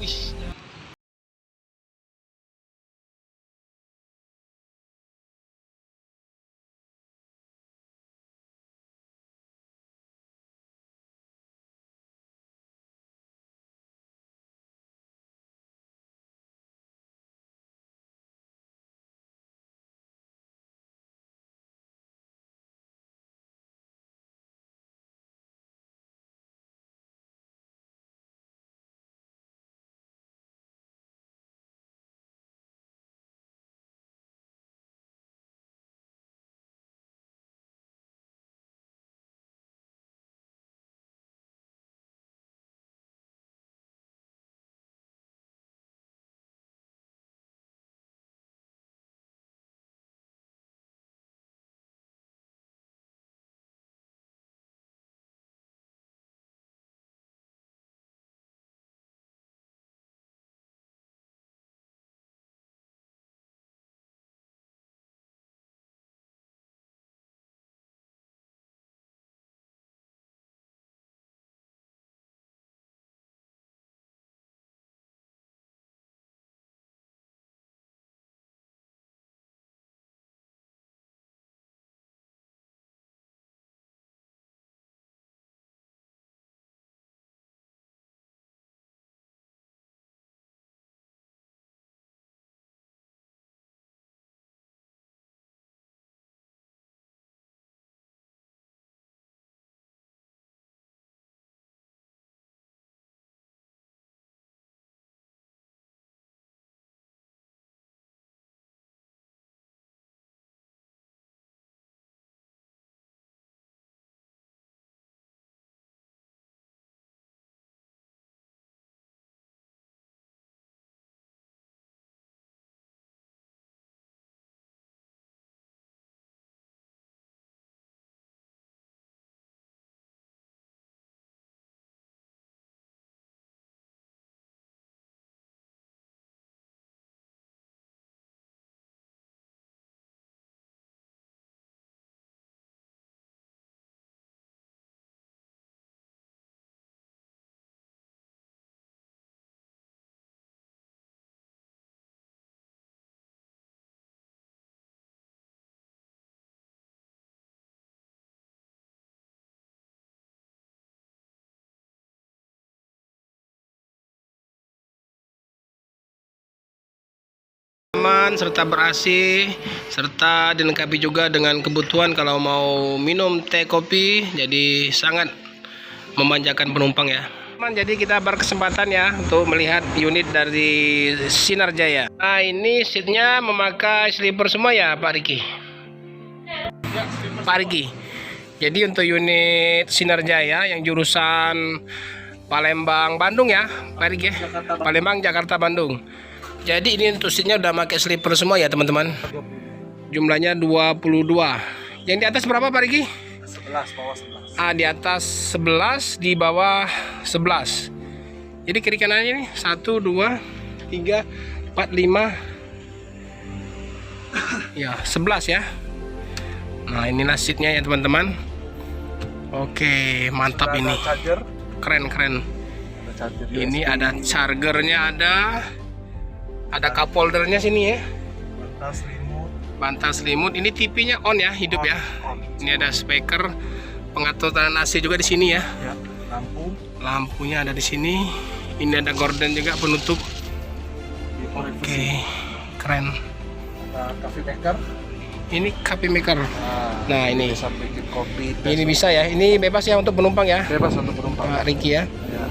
Wih. Aman serta ber-AC serta dilengkapi juga dengan kebutuhan kalau mau minum teh kopi, jadi sangat memanjakan penumpang ya. Jadi kita berkesempatan ya untuk melihat unit dari Sinar Jaya. Nah ini seatnya memakai sleeper semua ya Pak Riki. Pak Riki. Jadi untuk unit Sinar Jaya yang jurusan Palembang Bandung ya Pak Riki. Palembang Jakarta Bandung. Jadi ini untuk seatnya udah pakai sleeper semua ya teman-teman. Jumlahnya 22. Yang di atas berapa Pak Riki? 11, bawah 11. Di atas 11, di bawah 11. Jadi kiri kanannya nih 1, 2, 3, 4, 5. Ya 11 ya. Nah inilah seatnya ya teman-teman. Oke mantap Sudah ini. Charger. Keren. Ada charger Ini USB. ada chargernya, ada cup holdernya sini ya. Bantal selimut. Bantal selimut. Ini TV-nya on ya, hidup ya. On. Ini ada speaker, pengaturan AC juga di sini ya. Ya, lampu. Lampunya ada di sini. Ini ada gorden juga penutup. Oke, keren. Ada coffee maker. Ini coffee maker. Nah, ini. Bisa bikin kopi. Ini bisa ya. Ini bebas ya untuk penumpang ya. Bebas untuk penumpang. Pak Riki ya. Ya.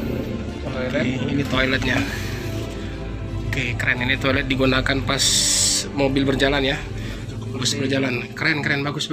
Oke, ini toiletnya. Oke, keren. Ini toilet digunakan pas mobil berjalan ya. Bus berjalan. Keren, bagus.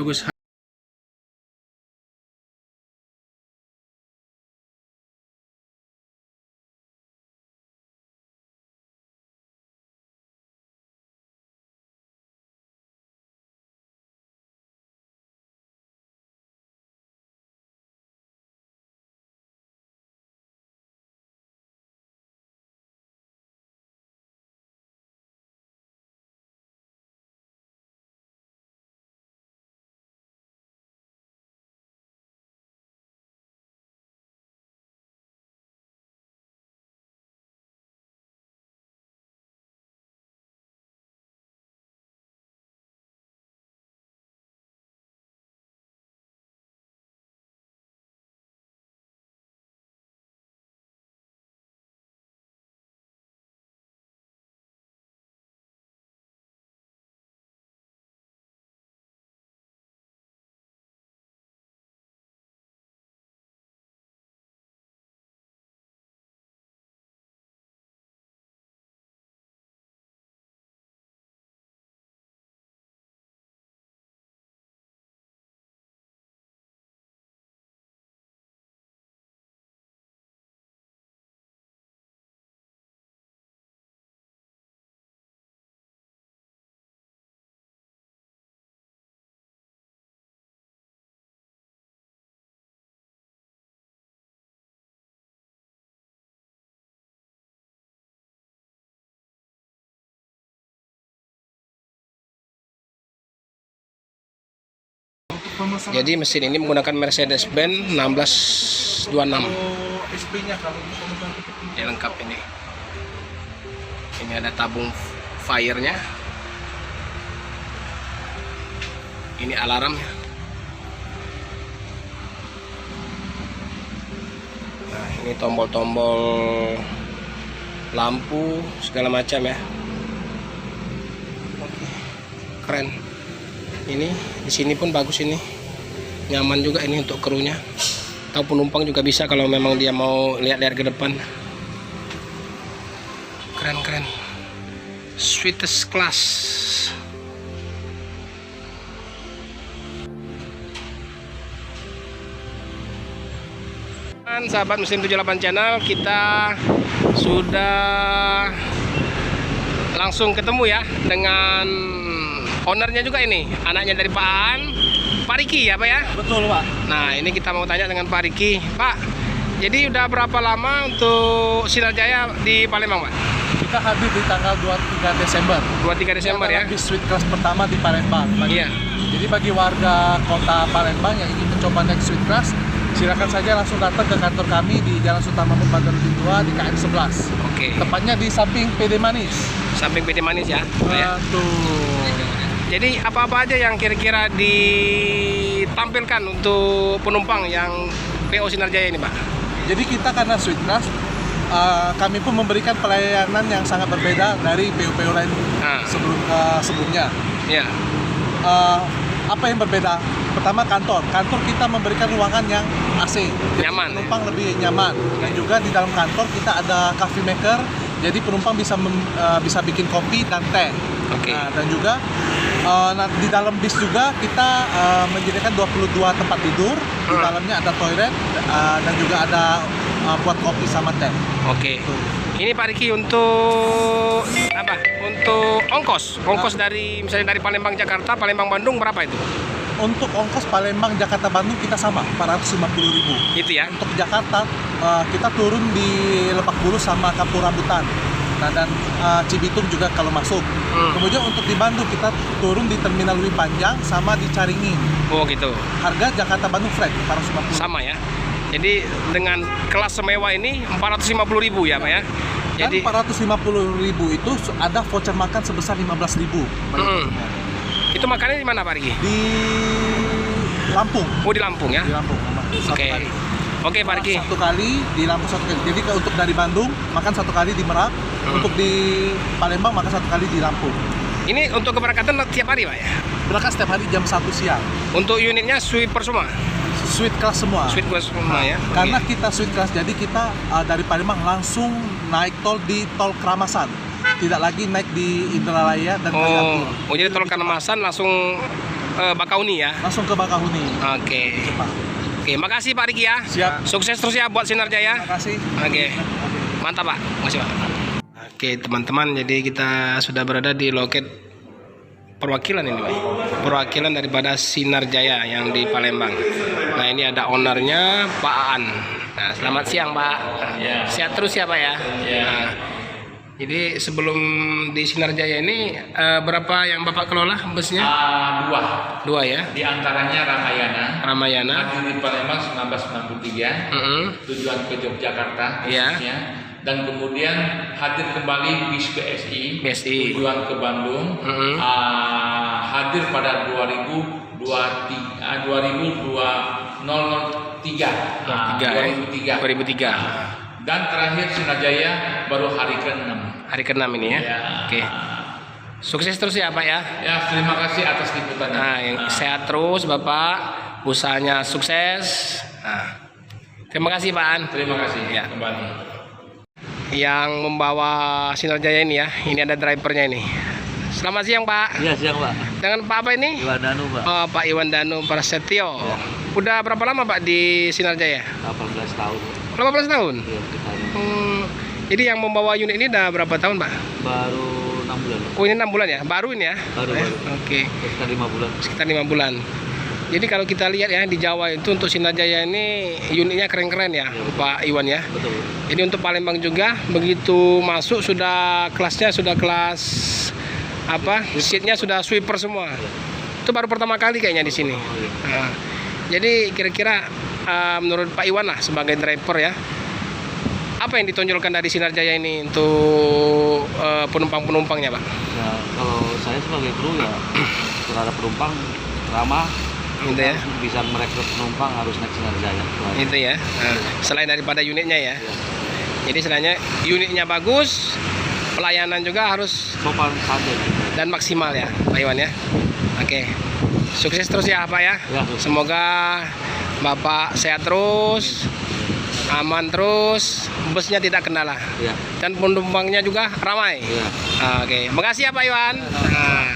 pemesanan. Jadi mesin ini menggunakan Mercedes-Benz 1626. Kalau SP-nya kalau untuk pemesanan tiket Ini lengkap ini. Ini ada tabung fire-nya. Ini alarmnya. Nah, ini tombol-tombol lampu segala macam ya. Oke. Keren. Ini di sini pun bagus ini. Nyaman juga ini untuk krunya. Atau penumpang juga bisa kalau memang dia mau lihat-lihat ke depan. Keren. Sweetest class. Sahabat Mesin 78 channel, kita sudah langsung ketemu ya dengan ownernya juga ini, anaknya dari Pak Aan, Pak Riki ya Pak ya? Betul Pak. Nah ini kita mau tanya dengan Pak Riki. Pak, jadi udah berapa lama untuk Sinar Jaya di Palembang Pak? Kita hadir di tanggal 23 Desember. 23 Desember ya? Di Sweet Class pertama di Palembang. Iya. Jadi bagi warga kota Palembang yang ingin mencoba naik Sweet Class, silakan saja langsung datang ke kantor kami di Jalan Sultan Mahmud Bandar 2 di KM 11. Oke. Tepatnya di samping PD Manis. Samping PT Manis ya? Pak ya? Betul. Jadi apa-apa aja yang kira-kira ditampilkan untuk penumpang yang PO Sinar Jaya ini Pak? Jadi kita karena Sweet Class, kami pun memberikan pelayanan yang sangat berbeda dari PO-PO lain Nah. sebelumnya. Iya. Apa yang berbeda? Pertama kantor kita memberikan ruangan yang AC, jadi Nyaman, penumpang lebih nyaman. Dan juga di dalam kantor kita ada coffee maker, jadi penumpang bisa bikin kopi dan teh. Oke. Nah, dan juga di dalam bis juga kita menyediakan 22 tempat tidur. Di dalamnya ada toilet dan juga ada buat kopi sama teh. Oke. Ini Pak Riki untuk apa? Untuk ongkos dari misalnya dari Palembang Jakarta, Palembang Bandung berapa itu? Untuk ongkos Palembang Jakarta Bandung kita sama 450.000. Itu ya. Untuk Jakarta kita turun di Lebak Bulus sama Kampung Rambutan. Nah, dan Cibitung juga kalau masuk. Kemudian untuk di Bandung kita turun di Terminal Lewi Panjang sama di Caringin. Oh gitu. Harga Jakarta Bandung flat 450. Sama ya. Jadi dengan kelas semewah ini 450.000 ya Pak ya. Jadi Jadi 450.000 itu ada voucher makan sebesar 15.000. itu makannya di mana Pak Riki? Di Lampung. Oh di Lampung ya. Di Lampung. Satu Oke. kali. Oke Pak Riki. Satu kali di Lampung, satu kali. Jadi untuk dari Bandung makan satu kali di Merak, untuk di Palembang makan satu kali di Lampung. Ini untuk keberangkatan tiap hari Pak ya. Berangkat setiap hari jam 1 siang. Untuk unitnya sweeper semua. Sweet Class semua. Sweet class semua ya. Karena Oke. kita Sweet Class, jadi kita dari Palembang langsung naik tol di tol Keramasan. Tidak lagi naik di Indralaya dan Kaliantur. Oh jadi tol Keramasan langsung Bakauni ya. Langsung ke Bakahuni. Oke. Jepang. Oke, makasih Pak Riki ya. Siap. Sukses terus ya buat Sinar Jaya. Terima kasih. Oke. Mantap Pak. Makasih Pak. Oke, teman-teman, jadi kita sudah berada di loket perwakilan ini Pak. Perwakilan daripada Sinar Jaya yang di Palembang. Nah, ini ada ownernya Pak Aan. Nah, selamat siang Pak. Ya. Sehat terus ya Pak ya. Ya. Nah, jadi sebelum di Sinar Jaya ini berapa yang Bapak kelola busnya? Dua ya. Di antaranya Ramayana. hadir di Palembang 1993, tujuan ke Yogyakarta Iya. khususnya, dan kemudian hadir kembali bis BSI, BSI. tujuan ke Bandung, hadir pada 2003, dan terakhir Sinar Jaya baru hari ke-6. Hari ke-6 ini ya. Ya. Oke. Sukses terus ya Pak ya. Ya, terima kasih atas liputannya. Nah, yang sehat terus Bapak. Usahanya sukses. Nah, terima kasih Pak An. Terima kasih Ya. kembali. Yang membawa Sinar Jaya ini ya. Ini ada drivernya ini. Selamat siang Pak. Iya siang Pak. Dengan Pak apa ini? Iwan Danu Pak. Oh, Pak Iwan Danu Prasetyo. Udah berapa lama Pak di Sinar Jaya? 18 tahun. 18 tahun. Iya kita Jadi yang membawa unit ini udah berapa tahun Pak? baru 6 bulan. Oh ini 6 bulan ya? Baru ini ya? Baru. Oke. Sekitar 5 bulan. Sekitar 5 bulan. Jadi kalau kita lihat ya di Jawa itu untuk Sinar Jaya ini unitnya keren-keren ya, Pak Iwan ya. Betul. Jadi untuk Palembang juga begitu masuk sudah kelasnya sudah kelas apa? Seatnya sudah sweeper semua. Itu baru pertama kali kayaknya di sini. Oh, iya. Nah, jadi kira-kira menurut Pak Iwan lah sebagai driver ya, apa yang ditonjolkan dari Sinar Jaya ini untuk penumpang-penumpangnya, Pak? Ya, kalau saya sebagai kru ya terhadap penumpang ramah, Gitu ya. bisa merekrut penumpang harus naik Sinar Jaya. Itu ya. Nah, selain daripada unitnya ya. Ya. Jadi istilahnya unitnya bagus, pelayanan juga harus Sopan santun. dan maksimal ya, Pak Iwan ya. Oke. Sukses terus ya, Pak ya. Ya. Semoga Bapak sehat terus, aman terus, busnya tidak kendala. Ya. Dan penumpangnya juga ramai. Ya. Oke, makasih ya Pak Iwan. Nah,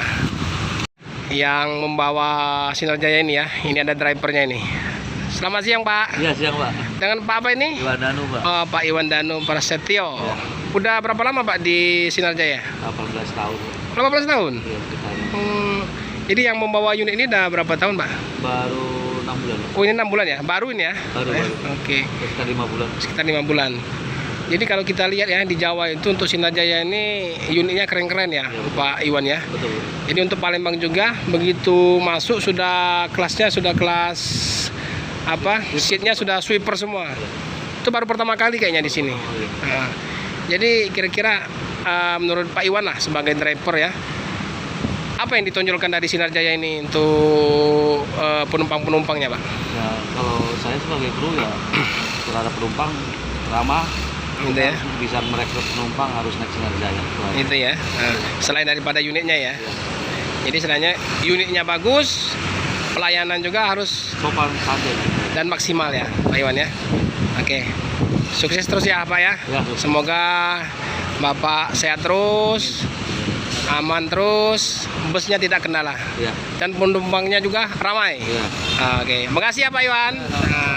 yang membawa Sinar Jaya ini ya, ini ada drivernya ini. Selamat siang Pak. Iya, siang Pak. Dengan Pak apa ini? Iwan Danu Pak. Oh, Pak Iwan Danu Prasetyo. Ya. Udah berapa lama Pak di Sinar Jaya? 18 tahun. 18 tahun. Iya, kita Jadi yang membawa unit ini udah berapa tahun Pak? baru 6 bulan. Oh ini 6 bulan ya? Baru ini ya? Baru. Oke. Sekitar 5 bulan. Sekitar 5 bulan. Jadi kalau kita lihat ya di Jawa itu untuk Sinar Jaya ini unitnya keren-keren ya, Pak Iwan ya. Betul. Jadi untuk Palembang juga begitu masuk sudah kelasnya sudah kelas apa? Seatnya sudah sweeper semua. Itu baru pertama kali kayaknya di sini. Oh, iya. Nah, jadi kira-kira menurut Pak Iwan lah sebagai driver ya, apa yang ditonjolkan dari Sinar Jaya ini untuk penumpang-penumpangnya, Pak? Ya, kalau saya sebagai kru ya terhadap penumpang ramah, Gitu ya. bisa merekrut penumpang harus naik Sinar Jaya. Itu ya. Nah, selain daripada unitnya ya. Ya. Jadi istilahnya unitnya bagus, pelayanan juga harus Sopan santun. dan maksimal ya, Pak Iwan ya. Oke. Sukses terus ya, Pak ya. Ya. Semoga Bapak sehat terus, aman terus, busnya tidak kendala. Ya. Dan penumpangnya juga ramai. Ya. Oke, makasih ya Pak Iwan. Nah.